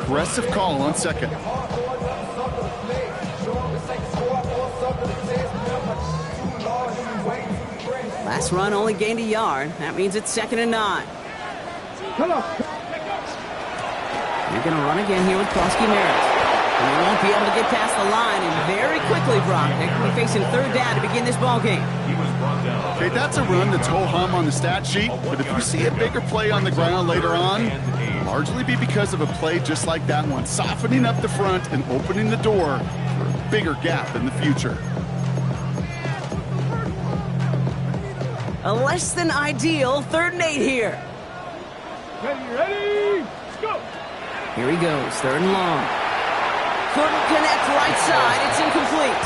aggressive call on second. Last run only gained a yard. That means it's 2nd and 9. They're going to run again here with Prosky Merritt. And they won't be able to get past the line, and very quickly, Brock, they're going to be facing 3rd down to begin this ball game. Okay, that's a run that's ho-hum on the stat sheet, but if you see a bigger play on the ground later on, it'll largely be because of a play just like that one, softening up the front and opening the door for a bigger gap in the future. A less than ideal 3rd and 8 here. Ready, let's go. Here he goes, 3rd and long. Couldn't connect right side. It's incomplete.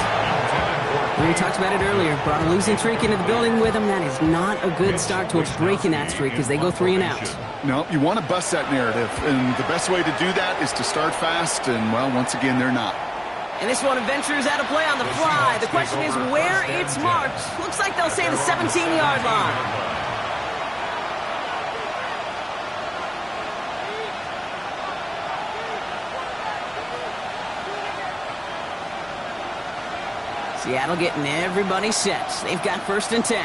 We talked about it earlier. Brought a losing streak into the building with him. That is not a good start towards breaking that streak as they go 3 and out. No, you want to bust that narrative, and the best way to do that is to start fast, and, well, once again, they're not. And this one ventures out of play on the fly. The question is where it's marked. Looks like they'll say the 17-yard line. Seattle getting everybody set. They've got 1st and 10.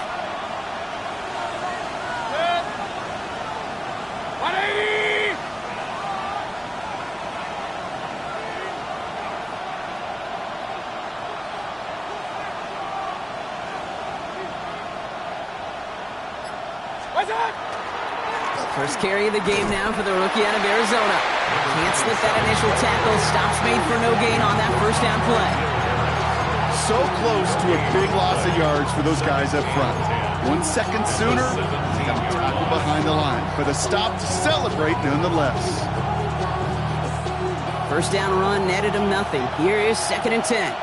First carry of the game now for the rookie out of Arizona. Can't slip that initial tackle. Stops made for no gain on that 1st down play. So close to a big loss of yards for those guys up front. 1 second sooner, he's got a tackle behind the line, but a stop to celebrate nonetheless. 1st down run netted him nothing. Here is 2nd and 10.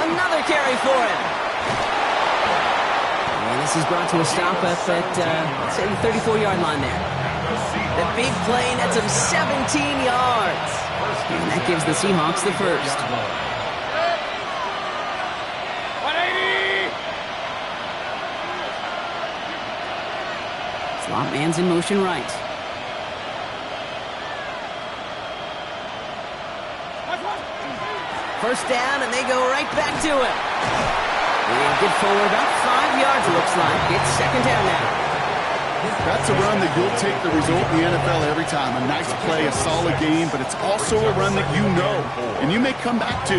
Another carry for him. And this is brought to a stop up at, let's say, the 34-yard line there. The big play nets him 17 yards. And that gives the Seahawks the 1st. 180. Slot man's in motion right. First down, and they go right back to him. And good forward, about 5 yards, it looks like. It's 2nd down now. That's a run that you'll take the result in the NFL every time. A nice play, a solid game, but it's also a run that you know, and you may come back to,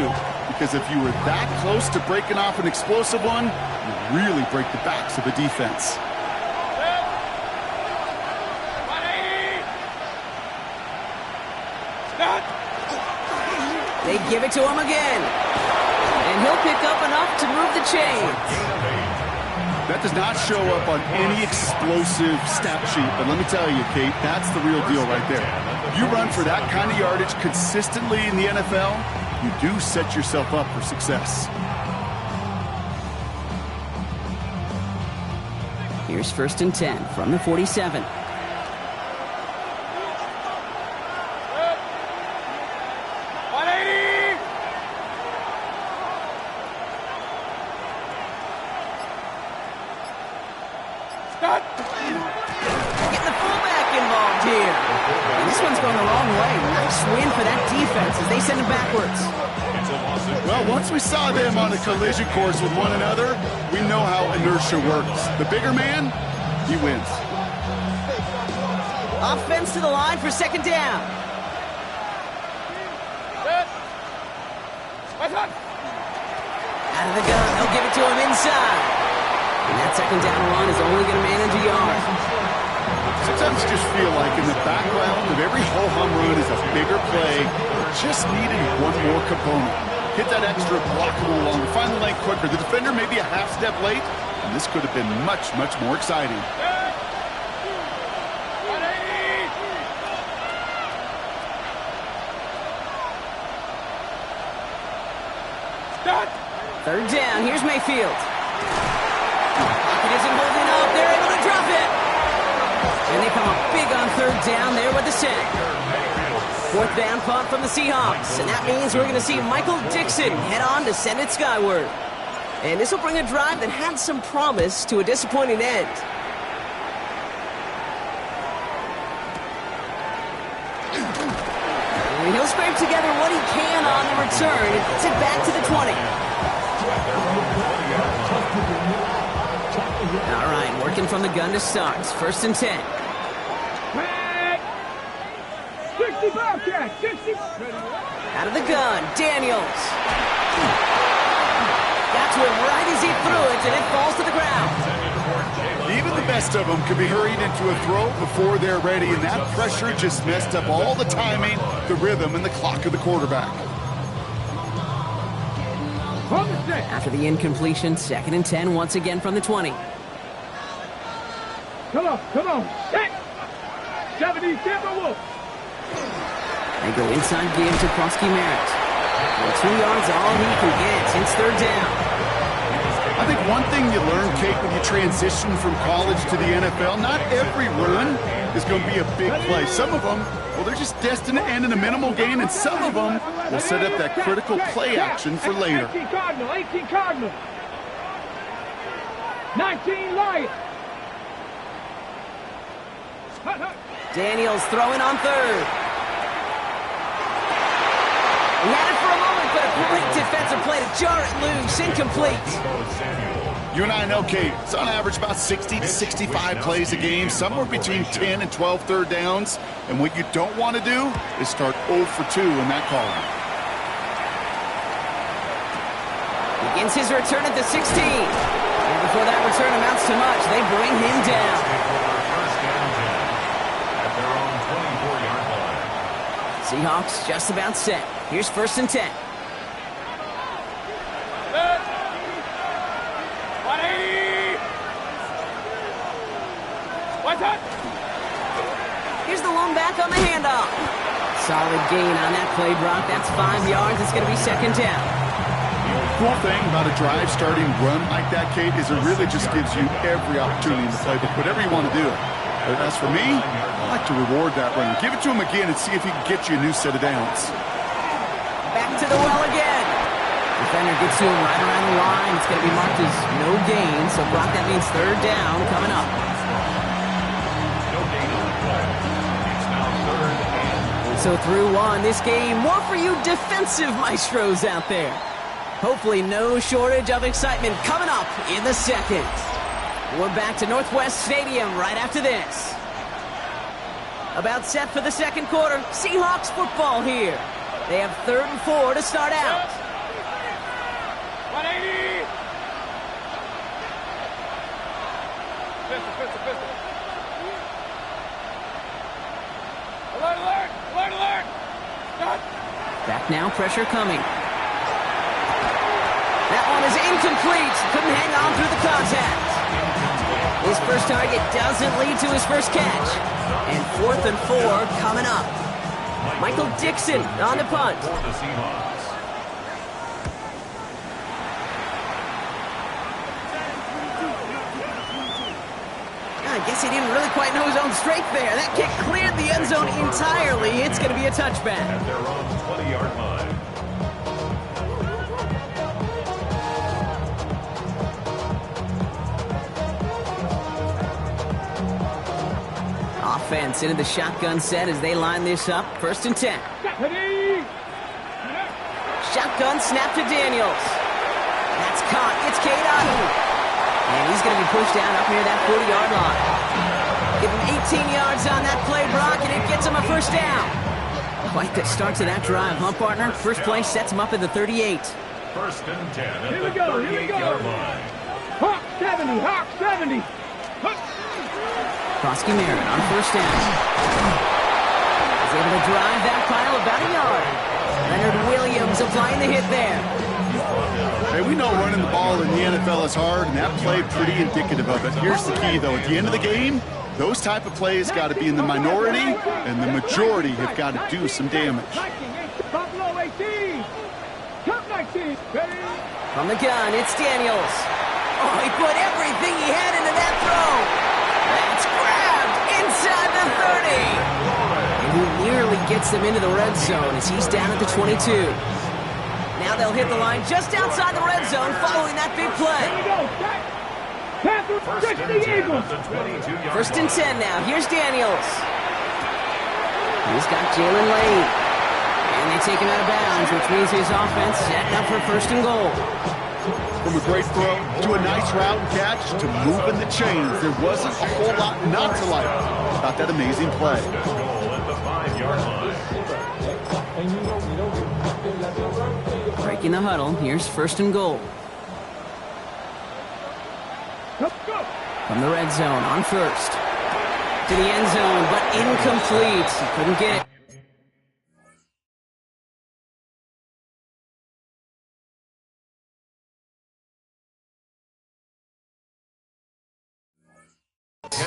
because if you were that close to breaking off an explosive one, you really break the backs of a defense. They give it to him again. And he'll pick up enough to move the chains. That does not show up on any explosive stat sheet, but let me tell you, Kate, that's the real deal right there. You run for that kind of yardage consistently in the NFL, you do set yourself up for success. Here's 1st and 10 from the 47. Getting the fullback involved here. And this one's going the wrong way. Nice win for that defense as they send it backwards. Well, once we saw them on a collision course with one another, we know how inertia works. The bigger man, he wins. Offense to the line for 2nd down. Out of the gun, they'll give it to him inside. And that 2nd down run is only going to manage a yard. Sometimes just feel like in the background of every ho-hum run is a bigger play. Just needed one more component. Hit that extra block a little longer. Find the lane quicker. The defender may be a half step late, and this could have been much, much more exciting. Third down. Here's Mayfield. Pocket isn't holding up. They're able to drop it. And they come up big on 3rd down there with the sack. 4th down punt from the Seahawks. And that means we're going to see Michael Dixon head on to send it skyward. And this will bring a drive that had some promise to a disappointing end. And he'll scrape together what he can on the return and gets it back to the 20. All right, working from the gun to start. First and 10. 60 Bobcat, 60. Out of the gun, Daniels. Got to him right as he threw it, and it falls to the ground. Even the best of them could be hurried into a throw before they're ready, and that pressure just messed up all the timing, the rhythm, and the clock of the quarterback. After the incompletion, second and 10 once again from the 20. Come on. Set. 70 Timberwolves. They go inside game to Krosky Merritt. And 2 yards all he can get. It's third down. I think one thing you learn, Kate, when you transition from college to the NFL, not every run is going to be a big play. Some of them, well, they're just destined to end in a minimal gain, and some of them will set up that critical play action for later. 18 Cardinal. 19 Lions. Daniels throwing on third. He had it for a moment, but a great defensive play to jar it loose. Incomplete. You and I know, Kate, it's on average about 60 to 65 plays a game, somewhere between 10 and 12 third downs. And what you don't want to do is start 0 for 2 in that column. Begins his return at the 16. And before that return amounts to much, they bring him down. Seahawks just about set. Here's first and 10. 180. What's up? Here's the lone back on the handoff. Solid gain on that play, Brock. That's 5 yards. It's going to be second down. Cool thing about a drive starting run like that, Kate, is it really just gives you every opportunity in the playbook, whatever you want to do. But as for me, I like to reward that run. Give it to him again and see if he can get you a new set of downs. Back to the well again. Defender gets to him right around the line. It's going to be marked as no gain. So, Brock, that means third down coming up. So through one, this game, more for you defensive maestros out there. Hopefully no shortage of excitement coming up in the second. We're back to Northwest Stadium right after this. About set for the second quarter. Seahawks football here. They have 3rd and 4 to start out. 180. Pistol. Alert. Stop. Back now, pressure coming. That one is incomplete. Couldn't hang on through the contact. His first target doesn't lead to his first catch. And 4th and 4 coming up. Michael Dixon on the punt. I guess he didn't really quite know his own strength there. That kick cleared the end zone entirely. It's going to be a touchback. At their own 20-yard line. Offense into the shotgun set as they line this up. 1st and 10. Shotgun snap to Daniels. That's caught. It's Keanu. And he's going to be pushed down up near that 40-yard line. Give him 18 yards on that play, Brock, and it gets him a first down. Quite the start to that drive, huh, partner? First play sets him up at the 38. 1st and 10 at Here the we go. 38-yard line. Hawk 70. Krosky Merritt on first down. He's able to drive that pile about a yard. Leonard Williams applying the hit there. Hey, we know running the ball in the NFL is hard, and that play pretty indicative of it. Here's the key, though. At the end of the game, those type of plays got to be in the minority, and the majority have got to do some damage. Buffalo 18. Top 19. From the gun, it's Daniels. Oh, he put everything he had into that throw. That's grabbed inside the 30. And he nearly gets them into the red zone as he's down at the 22. Now Now they'll hit the line just outside the red zone following that big play. Here we go. Pass to First and 10 the Eagles. at the 22-yard First and line. 10 now. Here's Daniels. He's got Jalen Lane. And they take him out of bounds, which means his offense setting up for first and goal. From a great throw to a nice route and catch to moving the chains, there wasn't a whole lot not to like about that amazing play. Goal at the 5-yard line. Breaking the huddle. Here's first and goal. Let's go. From the red zone on first. To the end zone, but incomplete. He couldn't get it.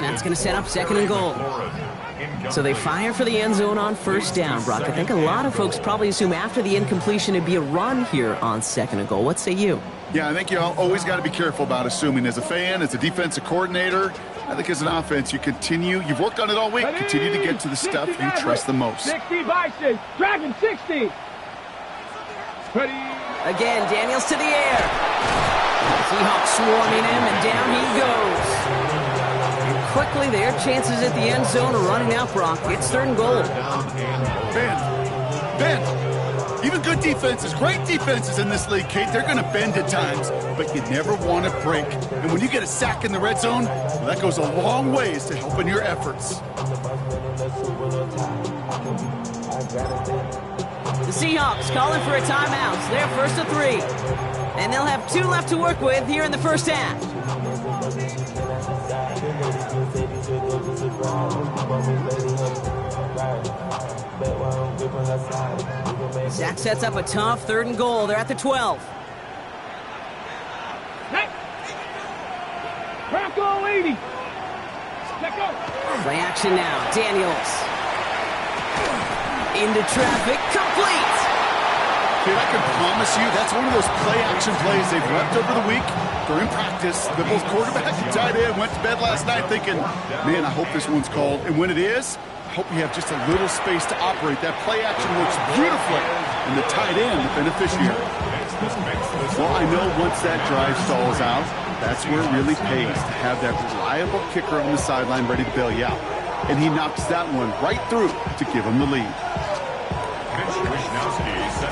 That's going to set up second and goal. So they fire for the end zone on first down, Brock. I think a lot of folks probably assume after the incompletion it'd be a run here on second and goal. What say you? Yeah, I think you always got to be careful about assuming as a fan, as a defensive coordinator. I think as an offense, you've worked on it all week, continue to get to the stuff you trust the most. 60 Bison. Dragon 60. Ready. Again, Daniels to the air. Seahawks swarming him, and down he goes. And quickly, their chances at the end zone are running out, Brock. It's third and goal. Ben, even good defenses, great defenses in this league, Kate, they're going to bend at times, but you never want to break. And when you get a sack in the red zone, well, that goes a long ways to helping your efforts. The Seahawks calling for a timeout. So they're first to 3. And they'll have 2 left to work with here in the first half. Zach sets up a tough third and goal. They're at the 12. Hey. Bronco 80. Let go. Play action now. Daniels. Into traffic. Complete. Dude, I can promise you that's one of those play-action plays they've left over the week. During practice, the both quarterback and tight end went to bed last night thinking, man, I hope this one's called. And when it is, I hope you have just a little space to operate. That play-action works beautifully, and the tight end, the beneficiary. Well, I know once that drive stalls out, that's where it really pays to have that reliable kicker on the sideline ready to bail you out. And he knocks that one right through to give him the lead.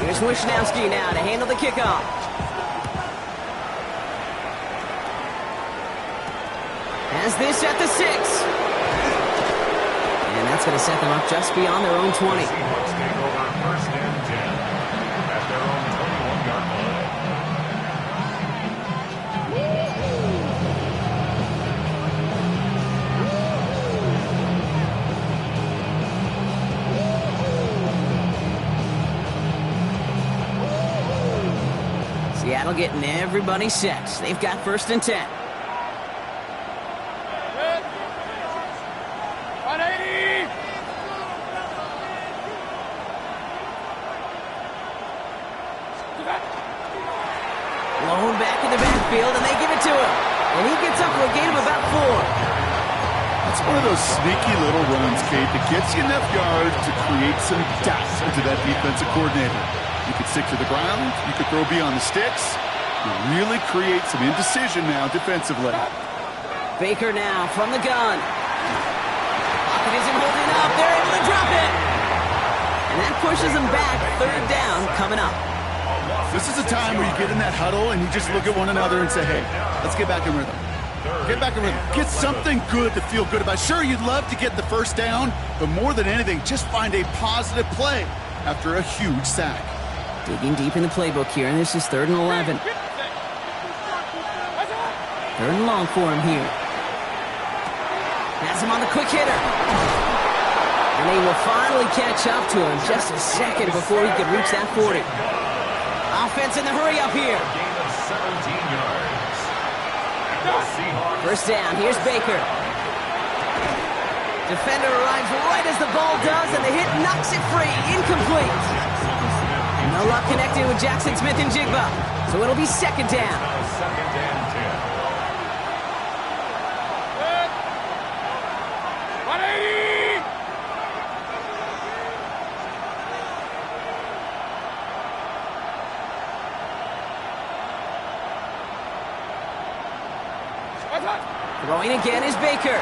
Here's Wishnowski now to handle the kickoff. Has this at the 6. And that's going to set them up just beyond their own 20. Seahawks take over first and 10 at their own 21-yard line. Seattle getting everybody set. They've got first and 10. 180. Blown back in the backfield, and they give it to him. And he gets up for a gain of about 4. It's one of those sneaky little runs, Kate, that gets you enough yards to create some doubt into that defensive coordinator. You could stick to the ground. You could throw beyond the sticks. You really create some indecision now defensively. Baker now from the gun. Pocket isn't holding up. They're able to drop it. And that pushes them back. Third down coming up. This is a time where you get in that huddle and you just look at one another and say, hey, let's get back in rhythm. Get back in rhythm. Get something good to feel good about. Sure, you'd love to get the first down, but more than anything, just find a positive play after a huge sack. Digging deep in the playbook here, and this is 3rd and 11. 3rd and long for him here. Has him on the quick hitter. And they will finally catch up to him just a second before he could reach that 40. Offense in the hurry up here. Gain of 17 yards. First down, here's Baker. Defender arrives right as the ball does, and the hit knocks it free. Incomplete. No luck connecting with Jackson Smith and Jigba. So it'll be second down. Second and 10. 180. Throwing again is Baker.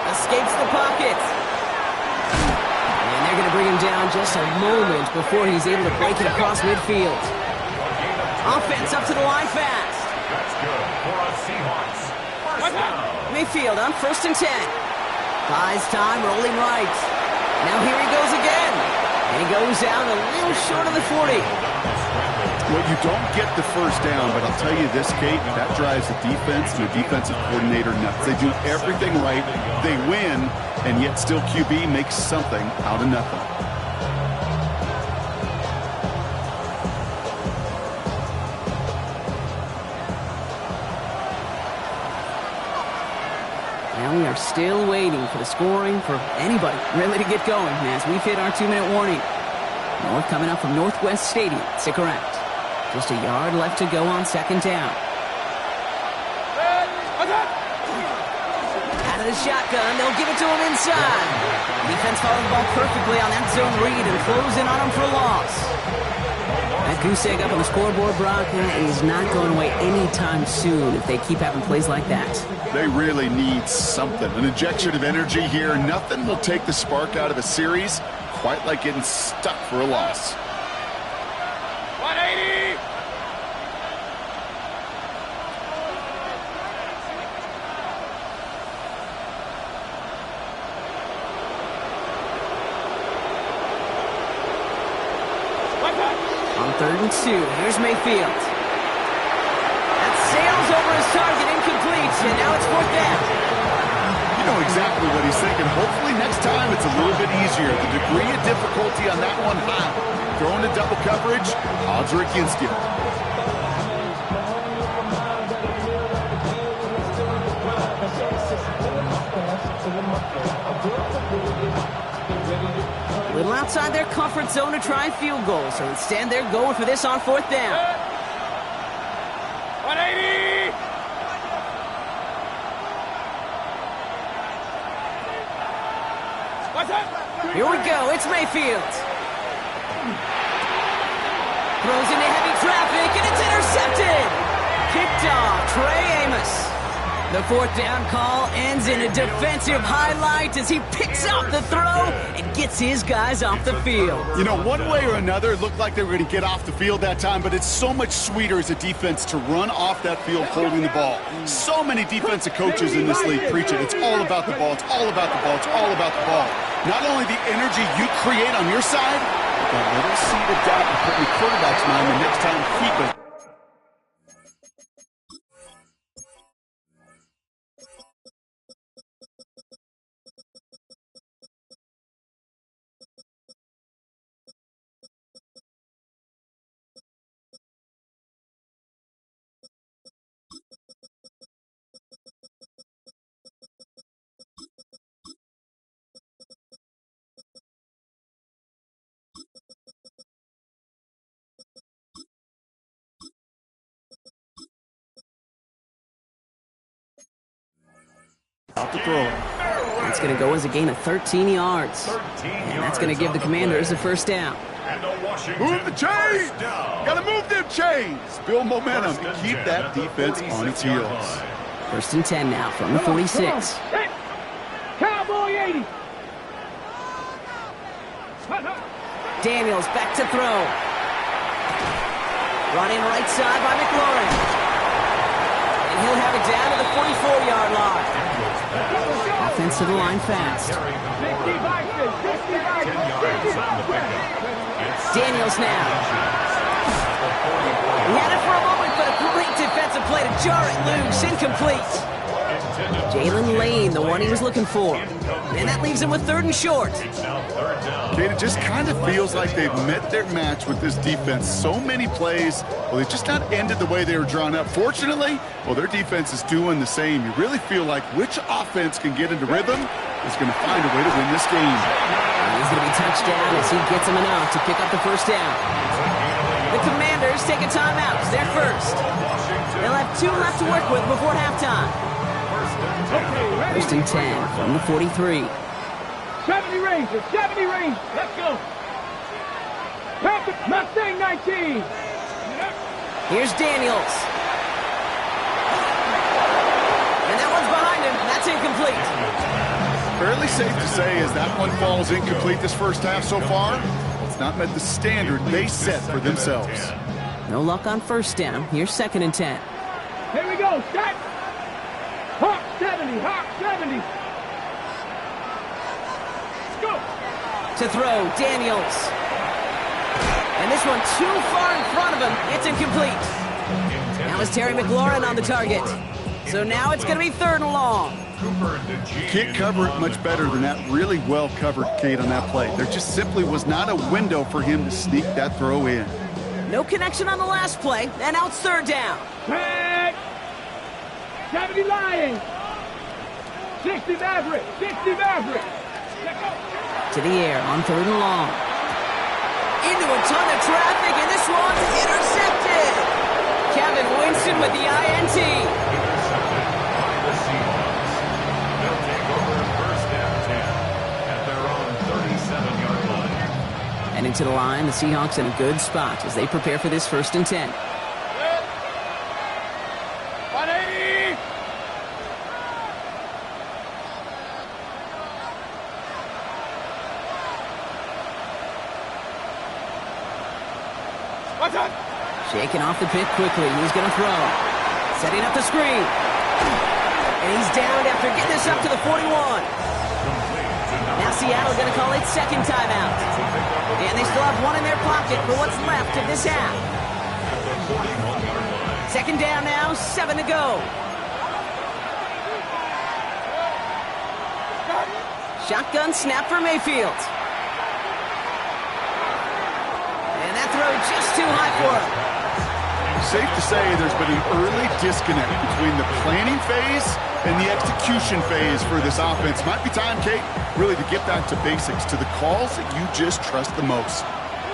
Escapes the pocket. And they're going to bring him down just a moment before he's able to break it across midfield. Offense up to the line fast. That's good for a Seahawks. First down. Mayfield on 1st and 10. Buys time, rolling right. Now here he goes again. And he goes out a little short of the 40. Well, you don't get the first down, but I'll tell you this, Kate, that drives the defense and the defensive coordinator nuts. They do everything right, they win, and yet still QB makes something out of nothing. Now we are still waiting for the scoring for anybody really to get going as we've hit our 2-minute warning. North coming up from Northwest Stadium. Stick around. Just a yard left to go on 2nd down. Out of the shotgun, they'll give it to him inside. Defense followed the ball perfectly on that zone read and close in on him for a loss. That goose egg up on the scoreboard, Brock, is not going away anytime soon if they keep having plays like that. They really need something, an injection of energy here. Nothing will take the spark out of a series quite like getting stuck for a loss. 180! On 3rd and 2, here's Mayfield. That sails over his target, incomplete, and now it's 4th down. You know exactly what he's thinking. Hopefully next time it's a little bit easier. The degree of difficulty on that one high. Throwing to double coverage, odds are against you. A little outside their comfort zone to try field goal, so instead they're going for this on 4th down. 180! What's up? Here we go, it's Mayfield. Throws into heavy traffic, and it's intercepted! Picked off, Trey Amos. The 4th down call ends in a defensive highlight as he picks out the throw and gets his guys off the field. You know, one way or another, it looked like they were going to get off the field that time, but it's so much sweeter as a defense to run off that field holding the ball. So many defensive coaches in this league preach it. It's all about the ball. It's all about the ball. It's all about the ball. Not only the energy you create on your side, but that little seed of doubt you put in the quarterback's mind the next time he goes. Out to throw it. It's going to go as a gain of 13 yards. And that's going to give the Commanders a 1st down. Move the chains! Gotta move them chains! Build momentum and keep that defense on its heels. 1st and 10 now from the 46. Cowboy 80! Daniels back to throw. Brought in right side by McLaurin. And he'll have it down to the 44-yard line. Offense to the line fast. Daniels now. He had it for a moment, but a great defensive play to jar it loose. Incomplete. Jalen Lane, the one he was looking for. And that leaves him with 3rd and short. Kate, it just kind of feels like they've met their match with this defense. So many plays, well, they just not ended the way they were drawn up. Fortunately, well, their defense is doing the same. You really feel like which offense can get into rhythm is going to find a way to win this game. And he's going to be touchdown as he gets him enough to pick up the 1st down. The Commanders take a timeout. They're first. They'll have 2 left to work with before halftime. 1st and 10 from the 43. 70 Rangers, 70 Rangers. Let's go. Patrick Mustang 19. Here's Daniels. Fairly safe to say as that one falls incomplete this first half so far, it's not met the standard they set for themselves. No luck on first down. Here's 2nd and 10. Here we go. Set. Hawk 70. Hawk 70. Let's go. To throw, Daniels. And this one too far in front of him. It's incomplete. Now is Terry McLaurin on the target. So now it's going to be 3rd and long. You can't cover it much better than that really well covered, Kate, on that play. There just simply was not a window for him to sneak that throw in. No connection on the last play, and now it's 3rd down. Tag. 70 Lions. 60 Maverick. 60 Maverick. To the air on 3rd and long. Into a ton of traffic, and this one's intercepted. Kevin Winston with the INT. Intercepted by the Seahawks. They'll take over 1st and 10 at their own 37-yard line. And into the line, the Seahawks in a good spot as they prepare for this 1st and 10. 180. What's up? Shaking off the pick quickly. He's going to throw. Setting up the screen. And he's down after getting this up to the 41. Now Seattle going to call it 2nd timeout. And they still have one in their pocket for what's left of this half. 2nd down now, 7 to go. Shotgun snap for Mayfield. And that throw just too high for him. Safe to say there's been an early disconnect between the planning phase and the execution phase for this offense. Might be time, Kate, really to get back to basics, to the calls that you just trust the most.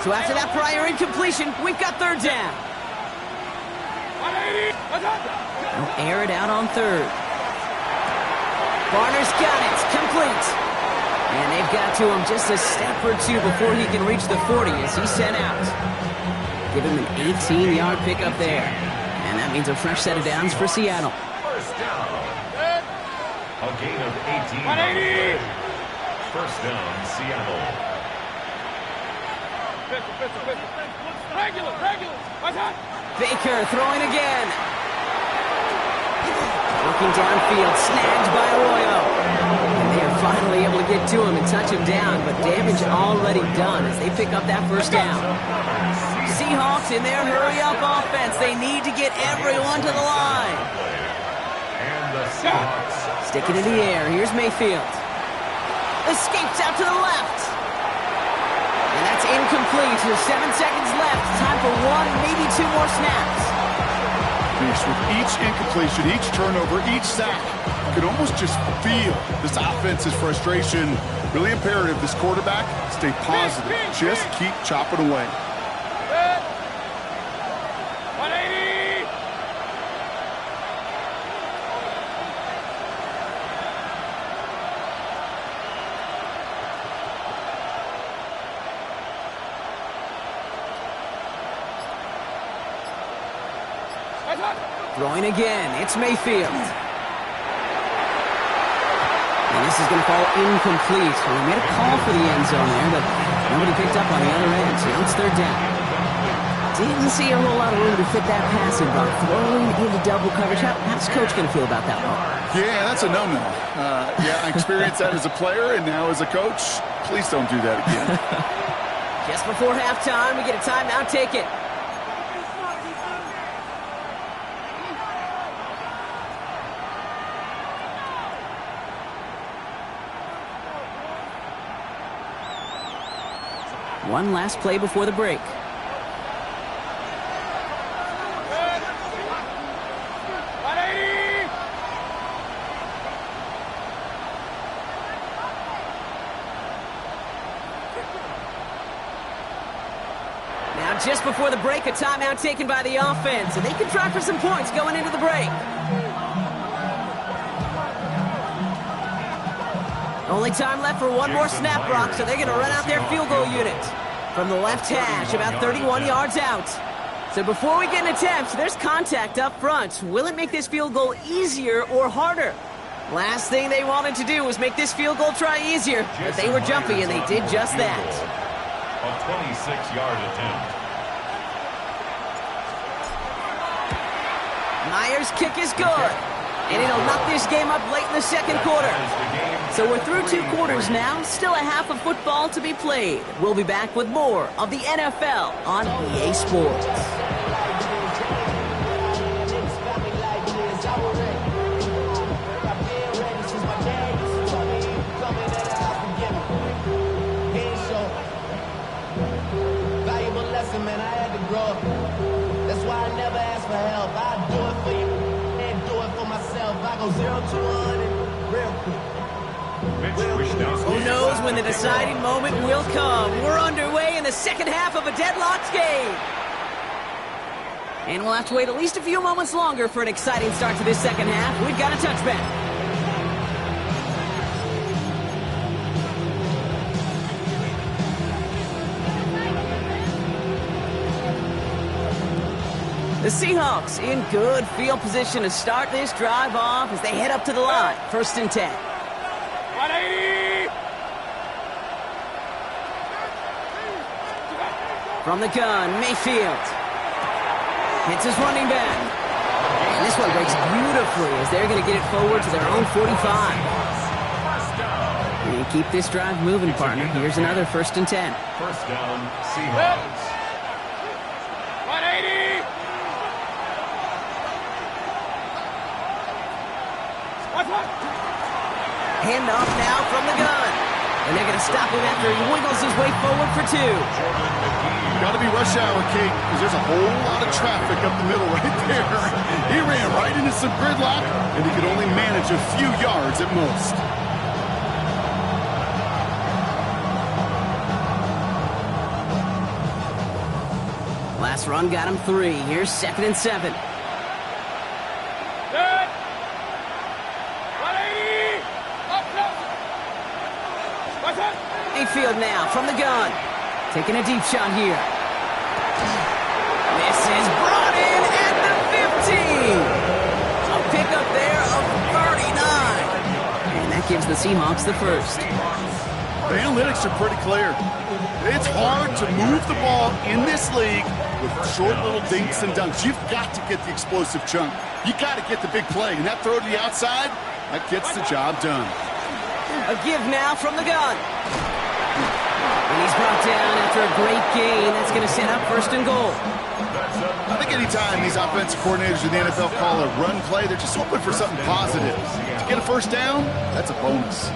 So after that prior incompletion, we've got 3rd down. 180. What's up? They'll air it out on 3rd. Barner's got it. Complete. And they've got to him just a step or two before he can reach the 40 as he's sent out. Give him an 18-yard pickup there. And that means a fresh set of downs for Seattle. 1st down. A gain of 18. 180. 1st down, Seattle. Regular. What's up? Baker throwing again. Working downfield, snagged by Arroyo. And they are finally able to get to him and touch him down, but damage already done as they pick up that 1st down. Seahawks in their hurry-up offense. They need to get everyone to the line. And the Seahawks. Stick it in the air. Here's Mayfield. Escapes out to the left. And that's incomplete. With 7 seconds left. Time for 1, maybe 2 more snaps. With each incompletion, each turnover, each sack, you can almost just feel this offense's frustration. Really imperative, this quarterback, stay positive. Just keep chopping away. 180. Throwing again. It's Mayfield. And this is going to fall incomplete. Well, he made a call for the end zone there, but nobody picked up on the other end. So now it's 3rd down. Didn't see a whole lot of room to fit that passing block. Throwing into double coverage. How's Coach going to feel about that one? Yeah, that's a no-no. Yeah, I experienced that as a player and now as a coach. Please don't do that again. Just before halftime, we get a timeout. Take it. One last play before the break. Now, just before the break, a timeout taken by the offense, and they can try for some points going into the break. Only time left for one more snap, Brock, so they're going to run out their field goal unit. From the left hash, about 31 yards out. So before we get an attempt, there's contact up front. Will it make this field goal easier or harder? Last thing they wanted to do was make this field goal try easier, but they were jumpy, and they did just that. A 26-yard attempt. Myers' kick is good, and it'll knock this game up late in the second quarter. So we're through 2 quarters now, still a half of football to be played. We'll be back with more of the NFL on EA Sports. Man, I had to grow up. That's why I never ask for help. I do it for you and do it for myself. I go 0 to 100 real quick. Who knows when the deciding moment will come? We're underway in the second half of a deadlocked game. And we'll have to wait at least a few moments longer for an exciting start to this second half. We've got a touchback. The Seahawks in good field position to start this drive off as they head up to the line. 1st and 10. 180! From the gun, Mayfield. Hits his running back. And this one breaks beautifully as they're going to get it forward to their own 45. And keep this drive moving, partner. Here's another 1st and 10. 1st down, Seahawks. 180! Handoff now from the gun. And they're going to stop him after he wiggles his way forward for 2. Got to be rush hour, Kate, because there's a whole lot of traffic up the middle right there. He ran right into some gridlock, and he could only manage a few yards at most. Last run got him 3. Here's 2nd and 7. Good! 180! Up close! What's up? Mayfield now from the gun. Taking a deep shot here. This is brought in at the 15. A pickup there of 39. And that gives the Seahawks the first. The analytics are pretty clear. It's hard to move the ball in this league with short little dinks and dunks. You've got to get the explosive chunk. You got to get the big play. And that throw to the outside, that gets the job done. A give now from the gun. And he's brought down after a great gain. That's going to set up 1st and goal. I think anytime these offensive coordinators in the NFL call a run play, they're just hoping for something positive. To get a 1st down, that's a bonus.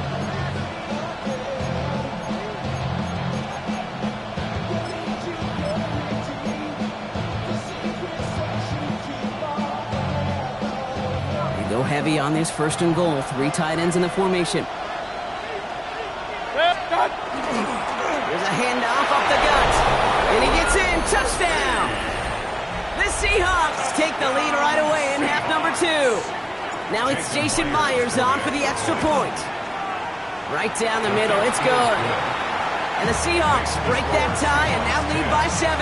They go heavy on this 1st and goal. 3 tight ends in the formation. There's a handoff up the gut. And he gets in. Touchdown. The Seahawks take the lead right away in half number 2. Now it's Jason Myers on for the extra point. Right down the middle. It's good. And the Seahawks break that tie and now lead by 7.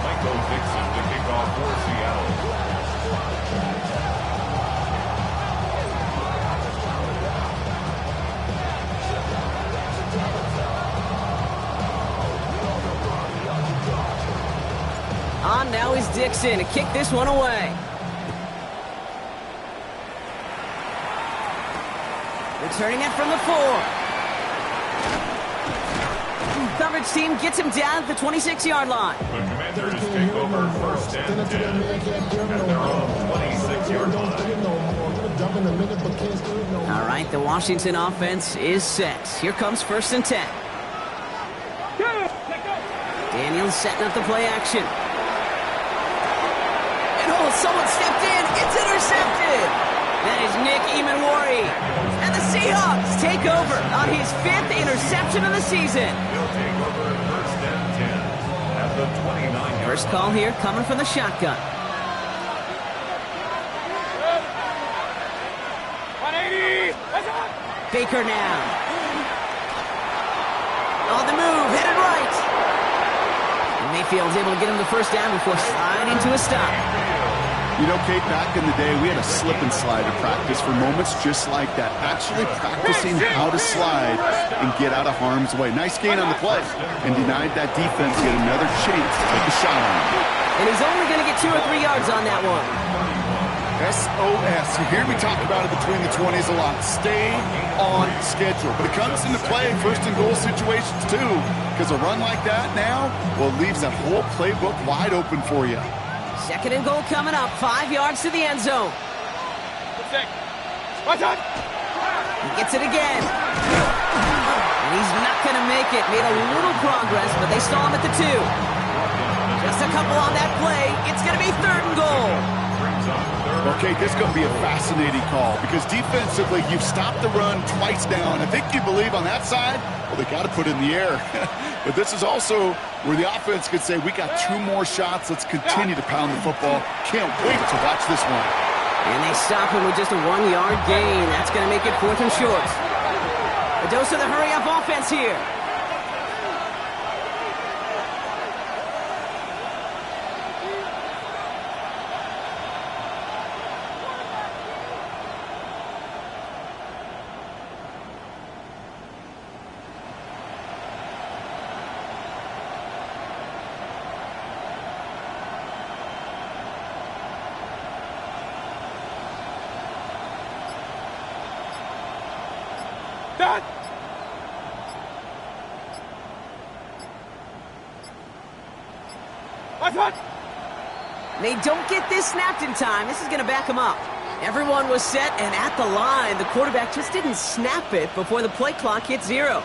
Michael Dixon to kick off for Seattle. On now is Dixon to kick this one away. Returning it from the 4. Coverage team gets him down at the 26-yard line. The Commanders take over 1st and 10 at their own 26-yard line. All right, the Washington offense is set. Here comes 1st and 10. Daniels setting up the play action. And oh, someone stepped in. It's intercepted. That is Nick Emanwari. And the Seahawks take over on his 5th interception of the season. He'll take over 1st and 10 at the 29-yard First call here coming from the shotgun. 180! Baker now. On the move, headed right. And they Mayfield's able to get him the first down before sliding to a stop. You know, Kate, back in the day, we had a slip and slide at practice for moments just like that. Actually practicing how to slide and get out of harm's way. Nice gain on the play and denied that defense yet another chance to take a shot on him. And he's only going to get 2 or 3 yards on that one. SOS. You hear me talk about it between the 20s a lot. Stay on schedule. But it comes into play first and goal situations too, because a run like that now, well, leaves that whole playbook wide open for you. Second and goal coming up. 5 yards to the end zone. He gets it again. And he's not going to make it. Made a little progress, but they stall him at the 2. Just a couple on that play. It's going to be third and goal. Okay, this is going to be a fascinating call because defensively, you've stopped the run twice down. I think you believe on that side, well, they got to put it in the air. But this is also where the offense could say, we got 2 more shots. Let's continue to pound the football. Can't wait to watch this one. And they stop him with just a 1-yard gain. That's going to make it 4th and short. A dose of the hurry-up offense here. They don't get this snapped in time. This is going to back them up. Everyone was set and at the line. The quarterback just didn't snap it before the play clock hit 0.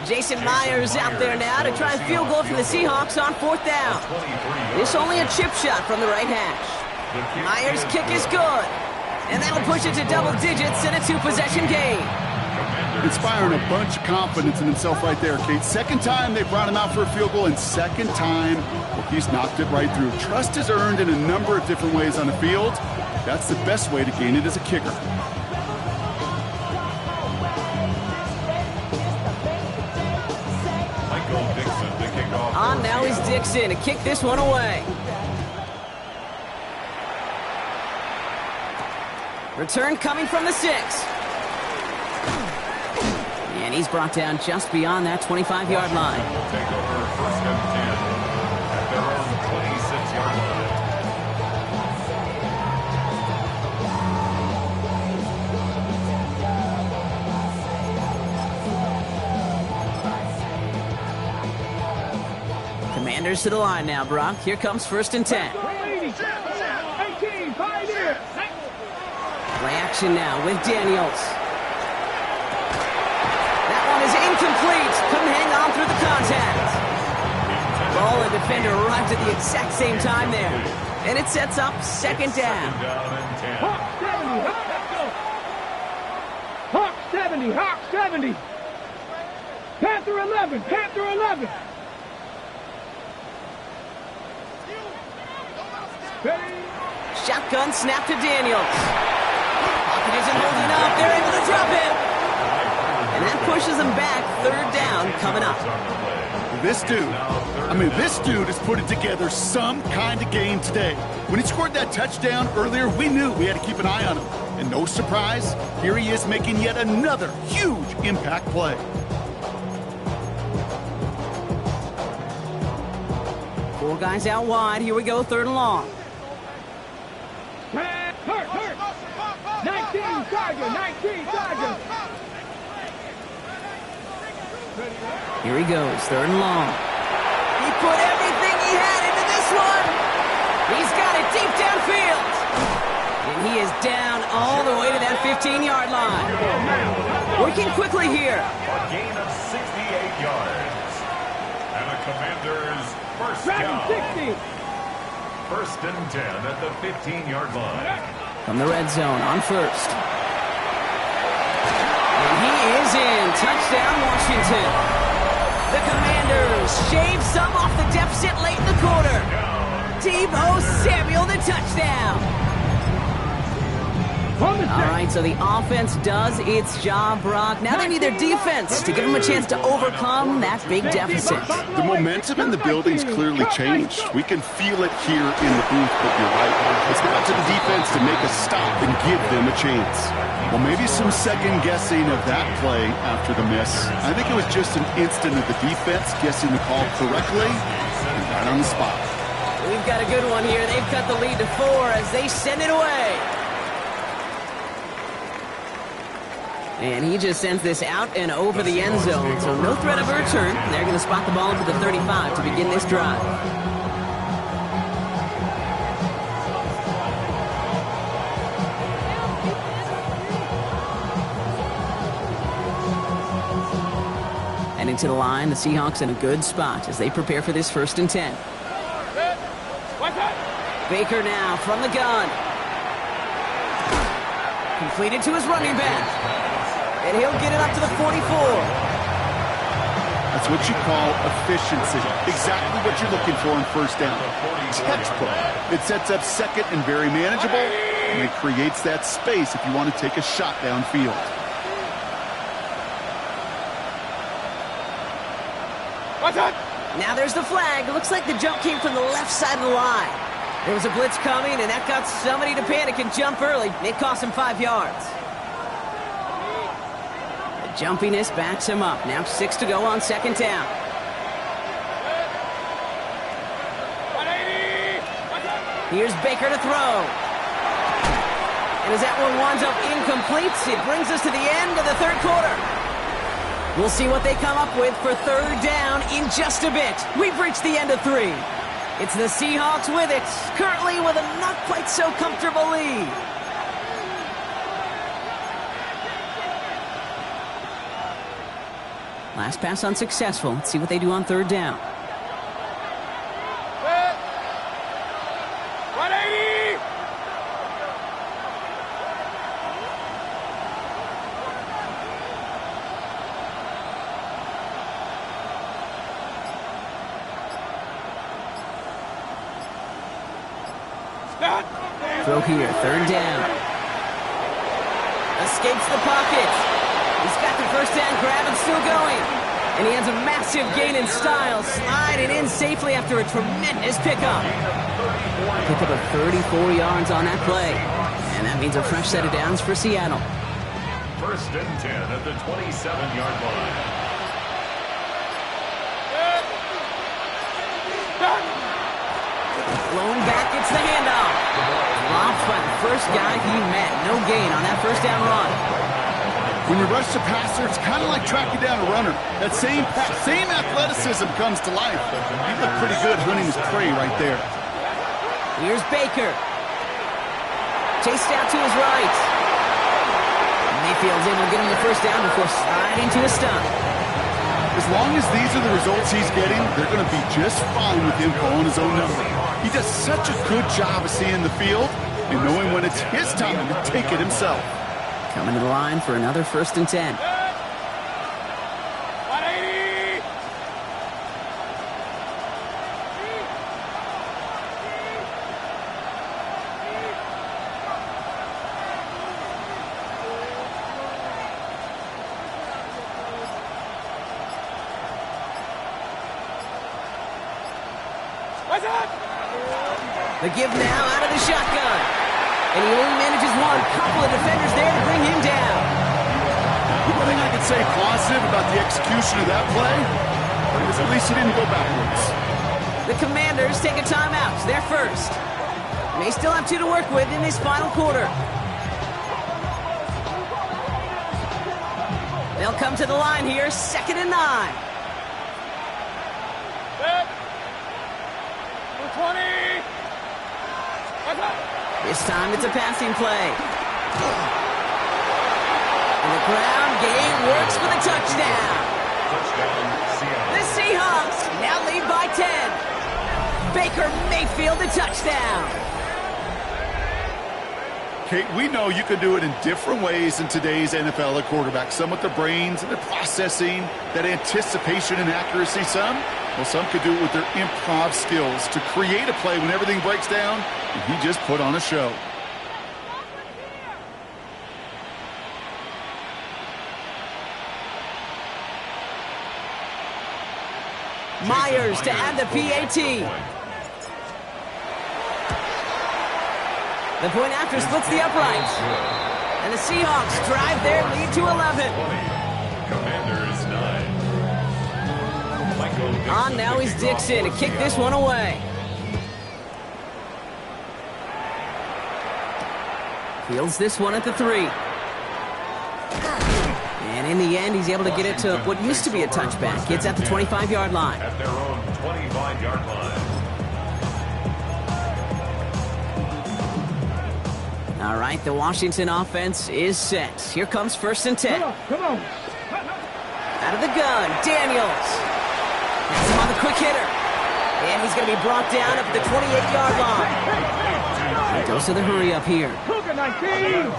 Jason Myers out there now to try a field goal for the Seahawks on 4th down. This only a chip shot from the right hash. Myers' kick is good. And that'll push it to double digits in a 2-possession game. Inspiring a bunch of confidence in himself right there, Kate. Second time they brought him out for a field goal, and second time, well, he's knocked it right through. Trust is earned in a number of different ways on the field. That's the best way to gain it as a kicker. Michael Dixon to kick off. On now is Dixon to kick this one away. Return coming from the 6. And he's brought down just beyond that 25-yard line. Will take over 1st and 10 at their own 26-yard line. Commanders to the line now, Brock. Here comes 1st and 10. Play action now with Daniels. That one is incomplete. Couldn't hang on through the contact. Ball and defender arrived at the exact same time there. And it sets up 2nd down. Hawk 70, Hawk, let's go. Hawk 70, Hawk 70. Panther 11, Panther 11. Shotgun snap to Daniels. Pocket isn't holding up. They're able to drop it. And that pushes them back. 3rd down coming up. This dude has put it together some kind of game today. When he scored that touchdown earlier, we knew we had to keep an eye on him. And no surprise, here he is making yet another huge impact play. Four guys out wide. Here we go, 3rd and long. Hurt. 19 Tiger. Here he goes, 3rd and long. He put everything he had into this one. He's got it deep downfield. And he is down all the way to that 15-yard line. Working quickly here. A gain of 68 yards. And the Commanders' first down. 60. 1st and 10 at the 15-yard line. From the red zone on 1st. And he is in. Touchdown, Washington. The Commanders shave some off the deficit late in the quarter. Deebo Samuel, the touchdown. Hold the All right, so the offense does its job, Brock. Now they need their defense to give them a chance to overcome that big deficit. The momentum in the building's clearly changed. We can feel it here in the booth, but you're right. It's now to the defense to make a stop and give them a chance. Well, maybe some second-guessing of that play after the miss. I think it was just an instant of the defense guessing the call correctly and right on the spot. We've got a good one here. They've cut the lead to 4 as they send it away. And he just sends this out and over the end zone. So no threat of a return. They're going to spot the ball up at the 35 to begin this drive. Heading to the line, the Seahawks in a good spot as they prepare for this 1st and 10. Baker now from the gun. Completed to his running back. And he'll get it up to the 44. That's what you call efficiency. Exactly what you're looking for in 1st down. Textbook. It sets up 2nd and very manageable, and it creates that space if you want to take a shot downfield. Now there's the flag. It looks like the jump came from the left side of the line. There was a blitz coming, and that got somebody to panic and jump early. It cost him 5 yards. The jumpiness backs him up. Now 6 to go on 2nd down. Here's Baker to throw. And as that one winds up incomplete, it brings us to the end of the 3rd quarter. We'll see what they come up with for 3rd down in just a bit. We've reached the end of 3. It's the Seahawks with it, currently with a not quite so comfortable lead. Last pass unsuccessful. Let's see what they do on 3rd down. Throw here, 3rd down. Escapes the pocket. He's got the 1st down grab and still going. And he has a massive gain in style, sliding in safely after a tremendous pickup. Pick up a 34 yards on that play. And that means a fresh set of downs for Seattle. 1st and 10 at the 27-yard line. Blown back, it's the handoff. Dropped by the 1st guy he met. No gain on that 1st down run. When you rush the passer, it's kind of like tracking down a runner. That same athleticism comes to life. He looked pretty good hunting his prey right there. Here's Baker. Chased out to his right. Mayfield's able to get him the 1st down before sliding to a stop. As long as these are the results he's getting, they're going to be just fine with him calling his own number. He does such a good job of seeing the field and knowing when it's his time to take it himself. Coming to the line for another 1st and 10. The give now out of the shotgun. And he only manages one. Couple of defenders there to bring him down. The one thing I can say positive about the execution of that play is at least he didn't go backwards. The Commanders take a timeout. They're first. They still have 2 to work with in this final quarter. They'll come to the line here, 2nd and 9. 20. This time it's a passing play. And the ground game works for the touchdown. The Seahawks now lead by 10. Baker Mayfield the touchdown. Kate, we know you can do it in different ways in today's NFL at quarterback. Some with their brains and their processing, that anticipation and accuracy. Some could do it with their improv skills to create a play when everything breaks down, and he just put on a show. Myers to add the PAT. The point after splits the uprights. And the Seahawks drive their lead to 11. Commanders 9. Michael Dixon On now is Dixon to kick this one away. Fields this one at the 3. And in the end, he's able to get it to what used to be a touchback. It's at the 25-yard line. At their own 25-yard line. All right, the Washington offense is set. Here comes 1st and 10. Come on. Out of the gun, Daniels. Has him on the quick hitter. And he's going to be brought down up at the 28-yard line. He goes to the hurry up here. Cougar 19.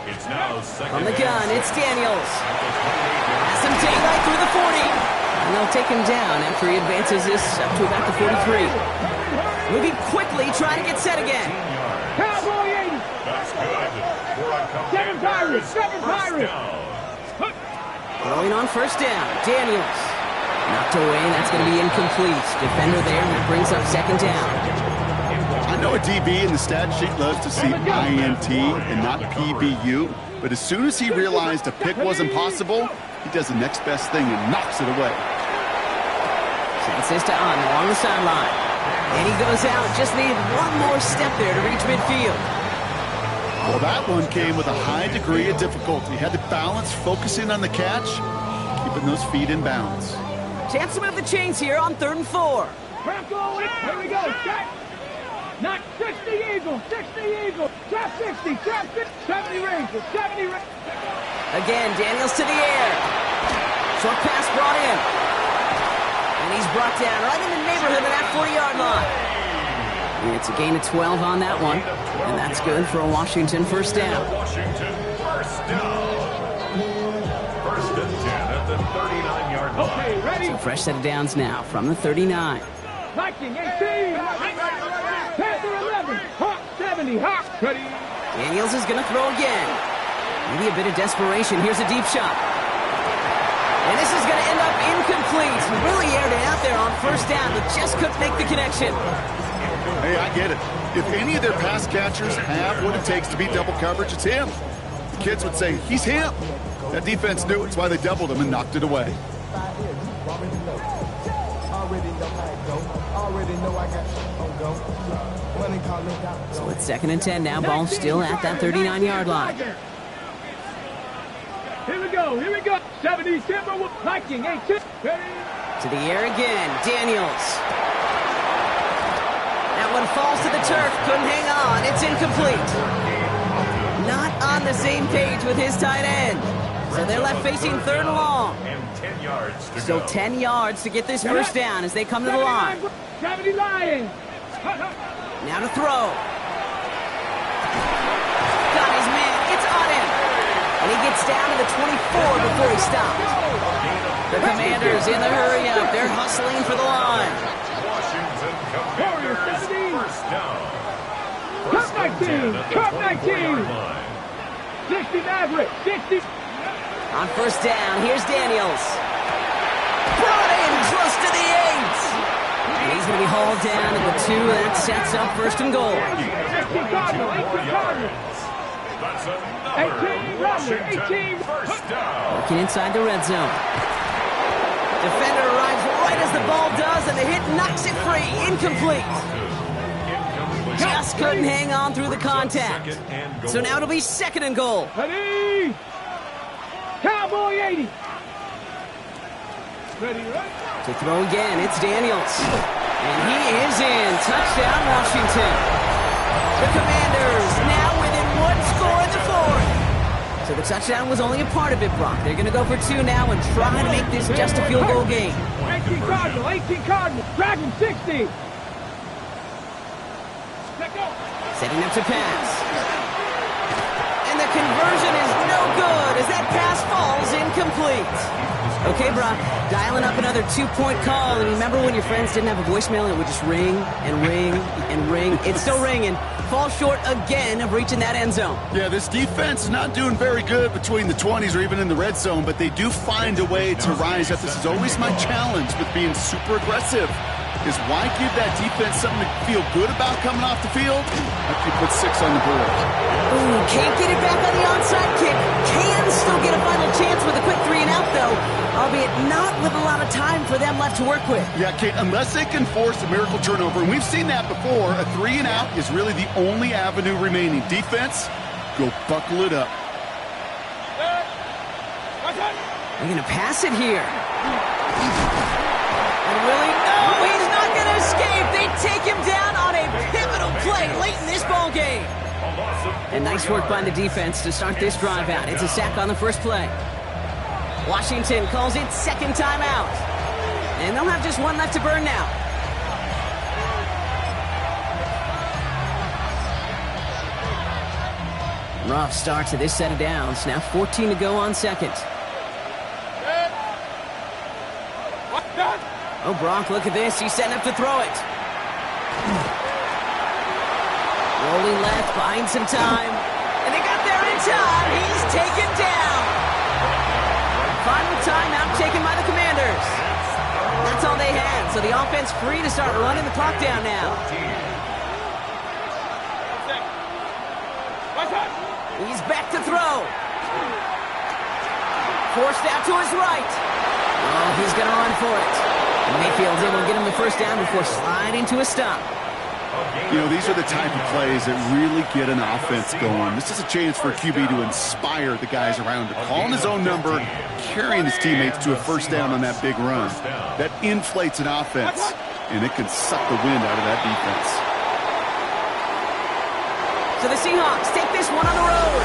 It's now second. From the gun, it's Daniels. Has some daylight through the 40. And they'll take him down after he advances this up to about the 43. Moving quickly, trying to get set again. Cowboy 80. That's good. For a Seven Pirates. Seven Pirates. Going on 1st down, Daniels. Knocked away, and that's going to be incomplete. Defender there, and that brings up 2nd down. I know a DB in the stat sheet loves to see INT and not PBU, but as soon as he realized a pick wasn't possible, he does the next best thing and knocks it away. Sends this to On along the sideline. And he goes out, just needed one more step there to reach midfield. Well, that one came with a high degree of difficulty. He had to balance focusing on the catch, keeping those feet in bounds. Chance to move the chains here on 3rd and 4. Bronco, here we go. Set. Knock 60 Eagles. 60 Eagles. Trap 60. Trap 50. 70 Rangers. 70 Rangers. Again, Daniels to the air. Short pass brought in. And he's brought down right in the neighborhood of that 40-yard line. It's a gain of 12 on that one. And that's good for a Washington 1st down. Washington 1st down. 1st and 10 at the 39-yard line. Okay, ready? So fresh set of downs now from the 39. Viking 18. Panther 11. Hawk 70. Hawk. Ready? Daniels is going to throw again. Maybe a bit of desperation. Here's a deep shot. And this is going to end up incomplete. He really aired it out there on 1st down, but just couldn't make the connection. Hey, I get it. If any of their pass catchers have what it takes to beat double coverage, it's him. The kids would say, he's him. That defense knew it's why they doubled him and knocked it away. So it's 2nd and 10 now. Ball still at that 39-yard line. Here we go. Here we go. 70 Timberwolves. Viking 18. Ready? To the air again. Daniels. That one falls to the turf. Couldn't hang on. It's incomplete. Not on the same page with his tight end. So they're left facing 3rd and long. And 10 yards to So go. 10 yards to get this 1st down as they come to the line. 70 Lions. Now to throw. Got his man. It's on him. And he gets down to the 24 before he stops. The Commanders in the hurry up. They're hustling for the line. Washington Commanders 1st down. Cup 19. Cup 19. 60 Maverick. 60. On 1st down, here's Daniels. Brought in close to the 8. And he's going to be hauled down to the 2. That sets up 1st and goal. 18 Cardinal. 18 Cardinal. That's another 18 Rodman. Washington 18. 1st down. Looking inside the red zone. Defender arrives right as the ball does, and the hit knocks it free. Incomplete. Just couldn't hang on through the contact. So now it'll be 2nd and goal. Ready? Cowboy 80. Ready, ready? To throw again, it's Daniels. And he is in. Touchdown, Washington. The Commanders now within 1 score in the 4th. So the touchdown was only a part of it, Brock. They're going to go for 2 now and try to make this just a field goal game. 18 Cardinal. 18 Cardinal. Dragon 60. Let go. Setting up to pass. And the conversion is no good as that pass falls incomplete. Okay, Brock, dialing up another 2-point call. And remember when your friends didn't have a voicemail and it would just ring and ring and ring? It's still ringing. Fall short again of reaching that end zone. Yeah, this defense is not doing very good between the 20s or even in the red zone, but they do find a way to rise up. This is always my challenge with being super aggressive, is why give that defense something to feel good about coming off the field after you put 6 on the board. Ooh, can't get it back on the onside kick. Can still get a final chance with a quick 3-and-out, though, albeit not with a lot of time for them left to work with. Yeah, Kate, unless they can force a miracle turnover, and we've seen that before, a 3-and-out is really the only avenue remaining. Defense, go buckle it up. They're going to pass it here. And Willie, no, he's not going to escape. They take him down on a pivotal play late in this ball game. And nice work by the defense to start this drive out. It's a sack on the first play. Washington calls it second timeout. And they'll have just one left to burn now. Rough start to this set of downs. Now 14 to go on second. Oh, Brock, look at this. He's setting up to throw it. Rolling left, buying some time. And they got there in time. He's taken down. Final timeout taken by the Commanders. That's all they had. So the offense free to start running the clock down now. He's back to throw. Forced out to his right. Oh, he's going to run for it. Mayfield's able to get him the first down before sliding to a stop. You know, these are the type of plays that really get an offense going. This is a chance for a QB to inspire the guys around him. Calling his own number, carrying his teammates to a first down on that big run. That inflates an offense, and it can suck the wind out of that defense. So the Seahawks take this one on the road.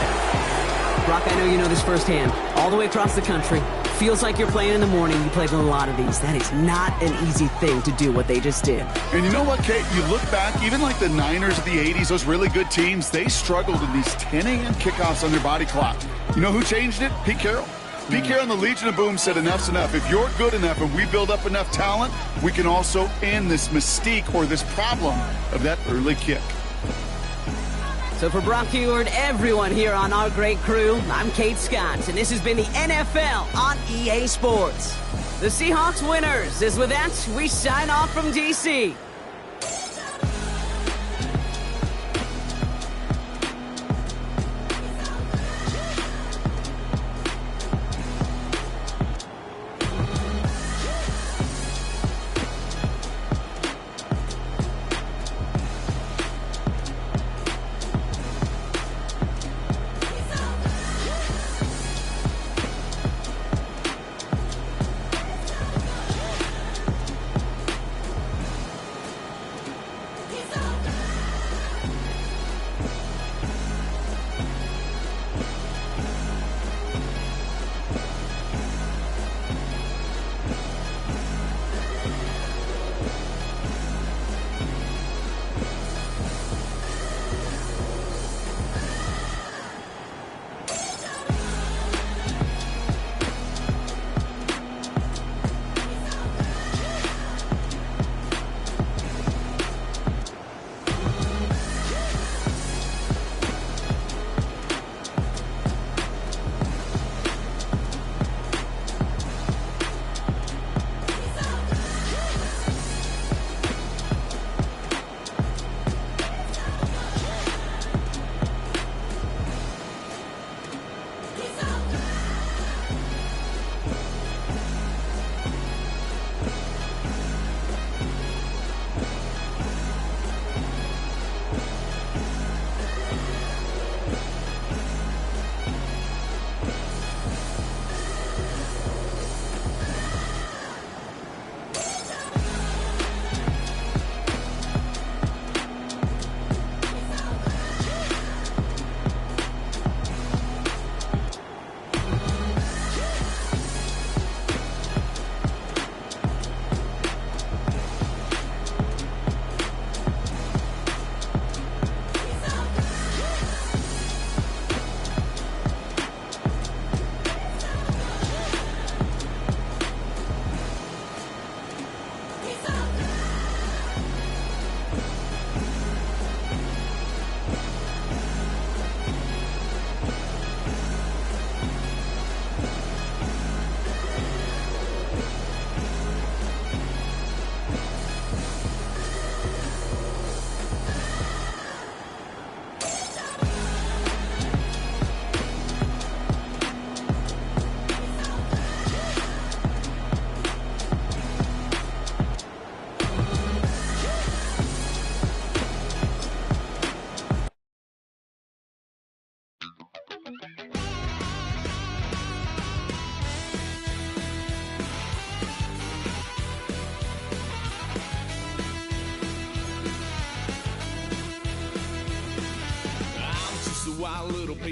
Brock, I know you know this firsthand. All the way across the country. Feels like you're playing in the morning. You played in a lot of these. That is not an easy thing to do what they just did. And you know what, Kate? You look back, even like the Niners of the 80s, those really good teams, they struggled in these 10 a.m. kickoffs on their body clock. You know who changed it? Pete Carroll. Pete Carroll and the Legion of Boom said enough's enough. If you're good enough and we build up enough talent, we can also end this mystique or this problem of that early kick. So for Brock Huard, everyone here on our great crew, I'm Kate Scott, and this has been the NFL on EA Sports. The Seahawks winners, as with that, we sign off from D.C.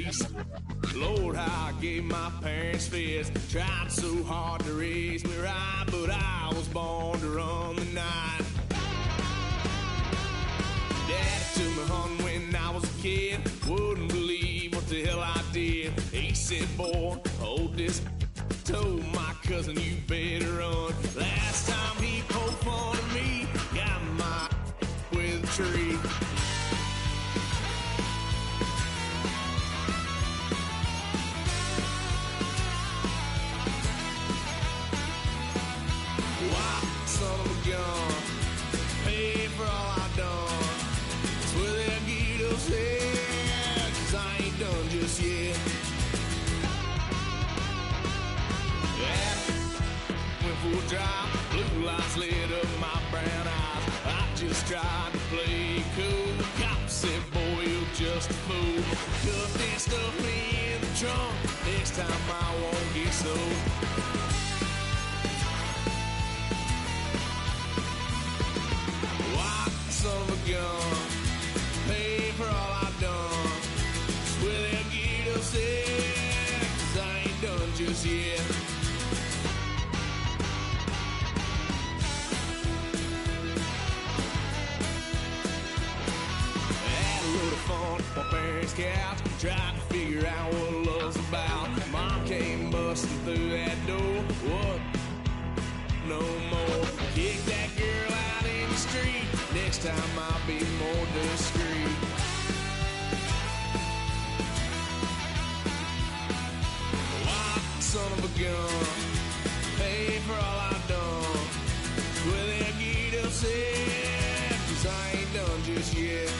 face. Lord, how I gave my parents fits. Tried so hard to raise me right, but I was born to run the night. Daddy took me hunting when I was a kid. Wouldn't believe what the hell I did. He said, boy, hold this. Told my cousin, you better run. Last time he poked fun at me, got my with a tree. Why, son of a gun, pay for all I done. Swear they'll get us here, 'cause I ain't done just yet. Went for a drive, blue lights lit up my brown eyes. I just tried to play cool. Cop said, boy, you're just a fool. Cuffed and stuffed me in the trunk. Next time I won't get so. Why, son of a gun, pay for all I've done. Swear they'll get us there, 'cause I ain't done just yet. Fun, my parents' couch, tried to figure out what love's about. Mom came busting through that door. What? No more. Kick that girl out in the street. Next time I'll be more discreet. Why, son of a gun, pay for all I've done. Well, they'll get upset, 'cause I ain't done just yet.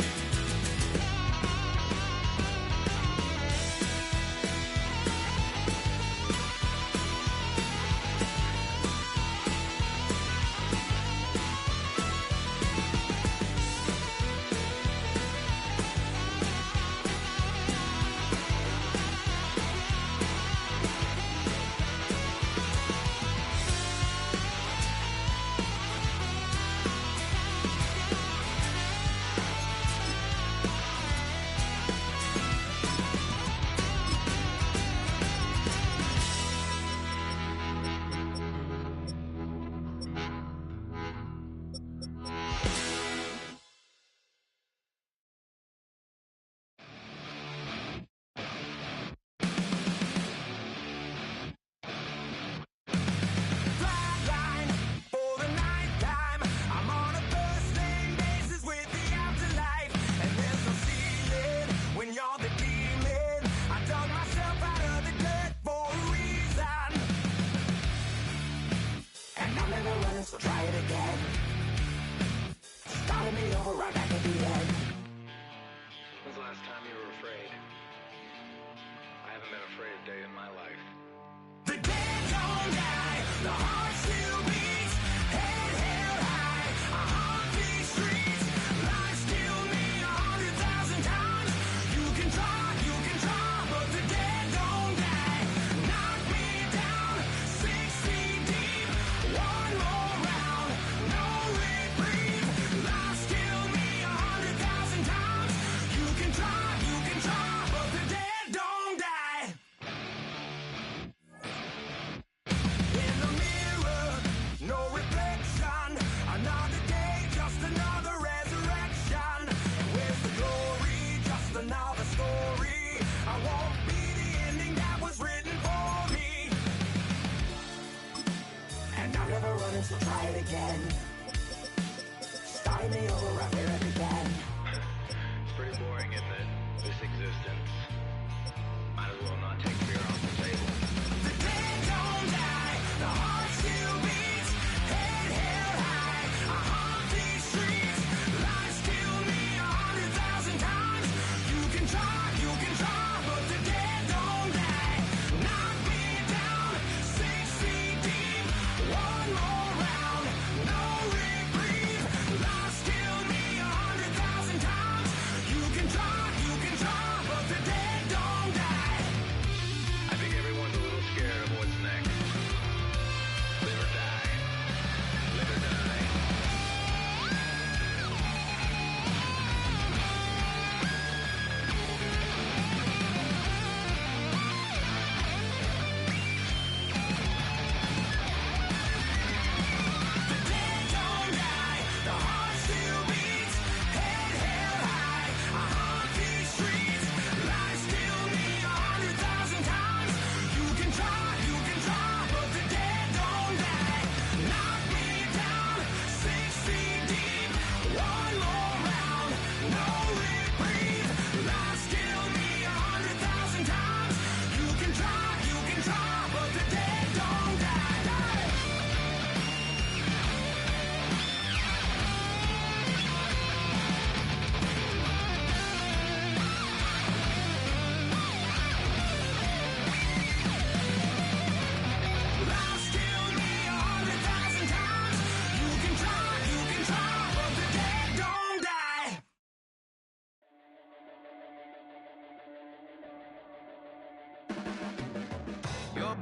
But the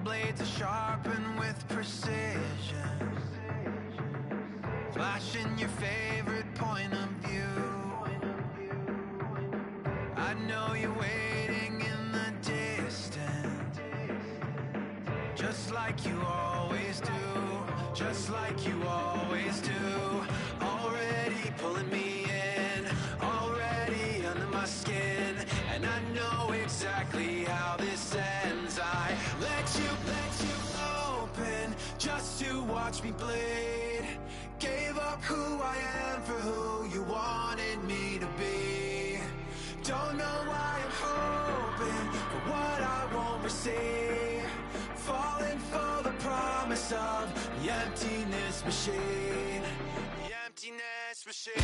blades are sharpened with precision, flashing your favorite point of view. I know you're waiting in the distance, just like you always do, just like you always do. Already pulling me in, already under my skin, and I know exactly how this ends. I let you open just to watch me bleed. Gave up who I am for who you wanted me to be. Don't know why I'm hoping for what I won't receive. Falling for the promise of the emptiness machine. The emptiness machine.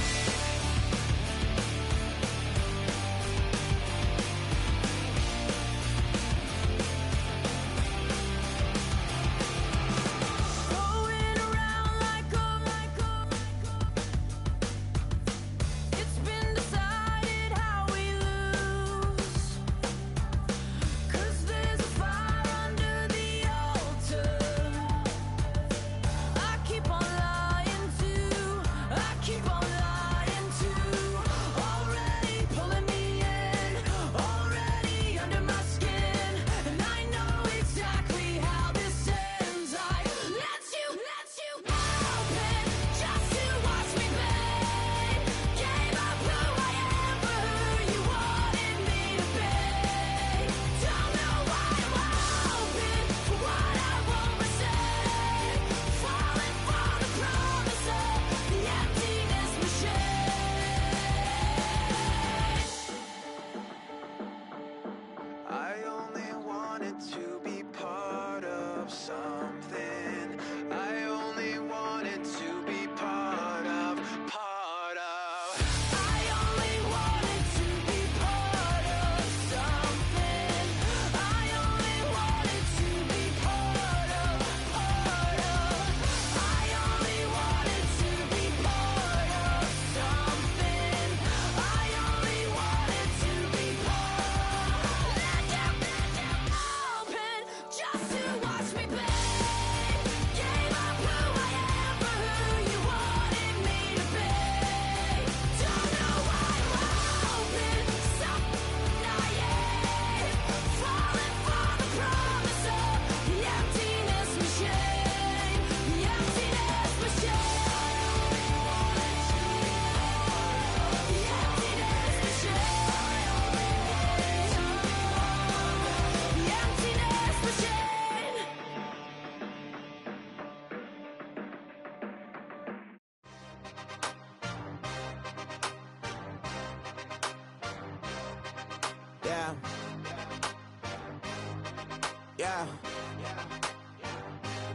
Yeah.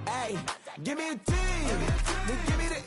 Hey, give me a T, then give me the